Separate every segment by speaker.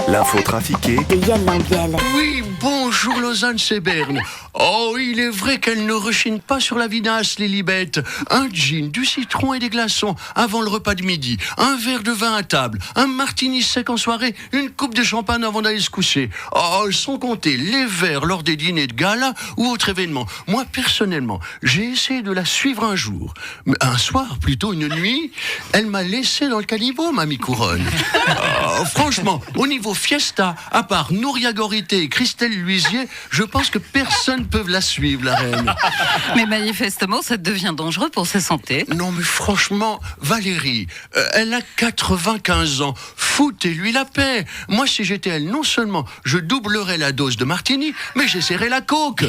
Speaker 1: L'info trafiquée
Speaker 2: de Yann Lambiel.
Speaker 3: Oui, bonjour Lausanne, c'est Berne. Oh, il est vrai qu'elle ne rechigne pas sur la vinasse, Lilibet. Un gin, du citron et des glaçons avant le repas de midi. Un verre de vin à table. Un martini sec en soirée. Une coupe de champagne avant d'aller se coucher. Oh, sans compter les verres lors des dîners de gala ou autres événements. Moi, personnellement, j'ai essayé de la suivre un jour. Un soir, plutôt une nuit, elle m'a laissé dans le caniveau, mamie Couronne. Oh, franchement, au niveau fiesta, à part Nouria Gorité et Christelle Luisier, je pense que personne ne peut la suivre, la reine.
Speaker 4: Mais manifestement, ça devient dangereux pour sa santé.
Speaker 3: Non, mais franchement, Valérie, elle a 95 ans. Foutez-lui la paix. Moi, si j'étais elle, non seulement je doublerais la dose de martini, mais j'essaierais la coke.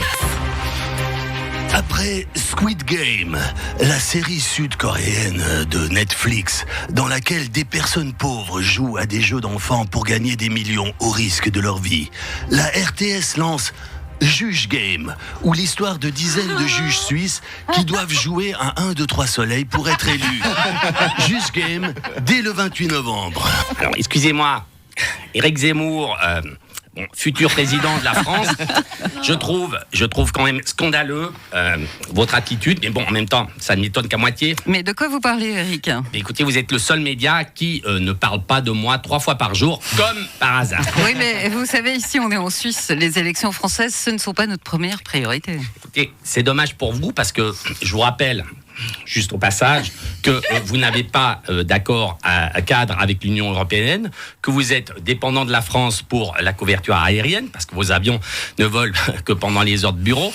Speaker 5: Après Squid Game, la série sud-coréenne de Netflix, dans laquelle des personnes pauvres jouent à des jeux d'enfants pour gagner des millions au risque de leur vie, la RTS lance Juge Game, où l'histoire de dizaines de juges suisses qui doivent jouer à 1, 2, 3 soleils pour être élus. Juge Game, dès le 28 novembre.
Speaker 6: Alors, excusez-moi, Éric Zemmour, futur président de la France, je trouve quand même scandaleux votre attitude, mais bon, en même temps, ça ne m'étonne qu'à moitié.
Speaker 4: Mais de quoi vous parlez, Éric ?
Speaker 6: Écoutez, vous êtes le seul média qui ne parle pas de moi 3 fois par jour, comme par hasard.
Speaker 4: Oui, mais vous savez, ici, on est en Suisse. Les élections françaises, ce ne sont pas notre première priorité.
Speaker 6: Écoutez, c'est dommage pour vous, parce que je vous rappelle, juste au passage, que vous n'avez pas d'accord à cadre avec l'Union européenne, que vous êtes dépendant de la France pour la couverture aérienne, parce que vos avions ne volent que pendant les heures de bureau,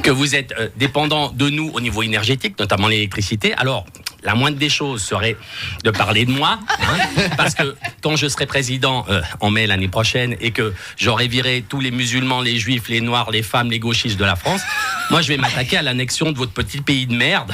Speaker 6: que vous êtes dépendant de nous au niveau énergétique, notamment l'électricité. Alors, la moindre des choses serait de parler de moi, parce que quand je serai président en mai l'année prochaine et que j'aurai viré tous les musulmans, les juifs, les noirs, les femmes, les gauchistes de la France, moi je vais m'attaquer à l'annexion de votre petit pays de merde.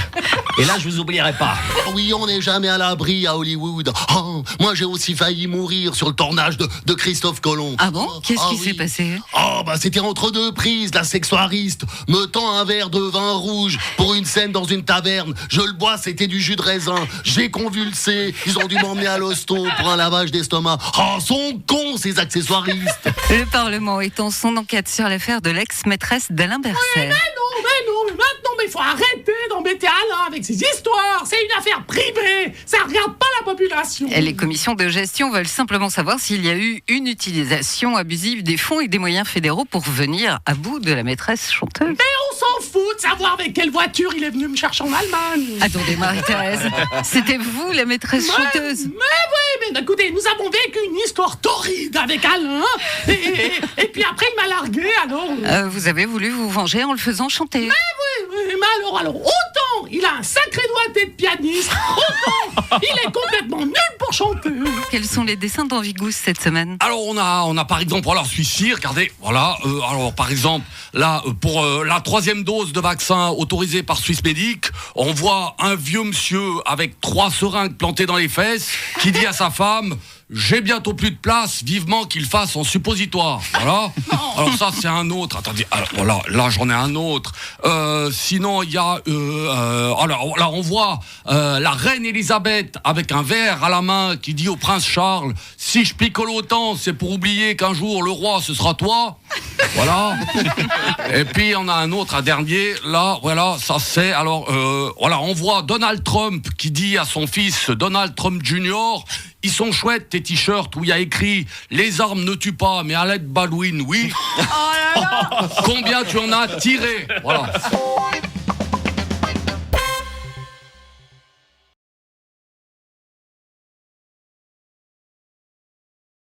Speaker 6: Et là, je vous oublierai pas.
Speaker 5: Oui, on n'est jamais à l'abri à Hollywood. Oh, moi, j'ai aussi failli mourir sur le tournage de Christophe Colomb.
Speaker 4: Ah bon ? Qu'est-ce qui s'est passé ?
Speaker 5: Oh, bah c'était entre deux prises, la sexuariste me tend un verre de vin rouge pour une scène dans une taverne. Je le bois, c'était du jus de raisin. J'ai convulsé. Ils ont dû m'emmener à l'hosto pour un lavage d'estomac. Oh, sont cons, ces accessoiristes.
Speaker 4: Le Parlement étend son enquête sur l'affaire de l'ex-maîtresse d'Alain Berset.
Speaker 7: Mais maintenant, il faut arrêter d'embêter Alain avec ces histoires. C'est une affaire privée. Ça regarde pas la population.
Speaker 4: Et les commissions de gestion veulent simplement savoir s'il y a eu une utilisation abusive des fonds et des moyens fédéraux pour venir à bout de la maîtresse chanteuse.
Speaker 7: Mais on s'en fout de savoir avec quelle voiture il est venu me chercher en Allemagne.
Speaker 4: Attendez, Marie-Thérèse, c'était vous la maîtresse chanteuse.
Speaker 7: Mais oui, mais écoutez, nous avons vécu une histoire torride avec Alain. Et puis après, il m'a largué, alors.
Speaker 4: Vous avez voulu vous venger en le faisant chanter.
Speaker 7: Mais alors, autant il a un sacré doigté de pianiste, autant il est complètement nul pour chanter.
Speaker 4: Quels sont les dessins d'Anvigous cette semaine ?
Speaker 8: Alors on a par exemple, voilà, celui-ci, regardez, voilà, alors par exemple, là, pour la 3e dose de vaccin autorisée par Swissmedic, on voit un vieux monsieur avec 3 seringues plantées dans les fesses qui dit à sa femme: j'ai bientôt plus de place, vivement qu'il fasse en suppositoire. Voilà. Alors ça, c'est un autre. Attendez, alors, voilà, là, j'en ai un autre. Sinon, il y a... alors là, on voit la reine Elisabeth avec un verre à la main qui dit au prince Charles: si je picole autant, c'est pour oublier qu'un jour, le roi, ce sera toi. Voilà. Et puis, on a un autre, un dernier. Là, voilà, ça c'est... Alors, voilà, on voit Donald Trump qui dit à son fils, Donald Trump Jr., ils sont chouettes tes t-shirts où il y a écrit « Les armes ne tuent pas, mais Alec Baldwin, oui ». Combien tu en as tiré ? Voilà.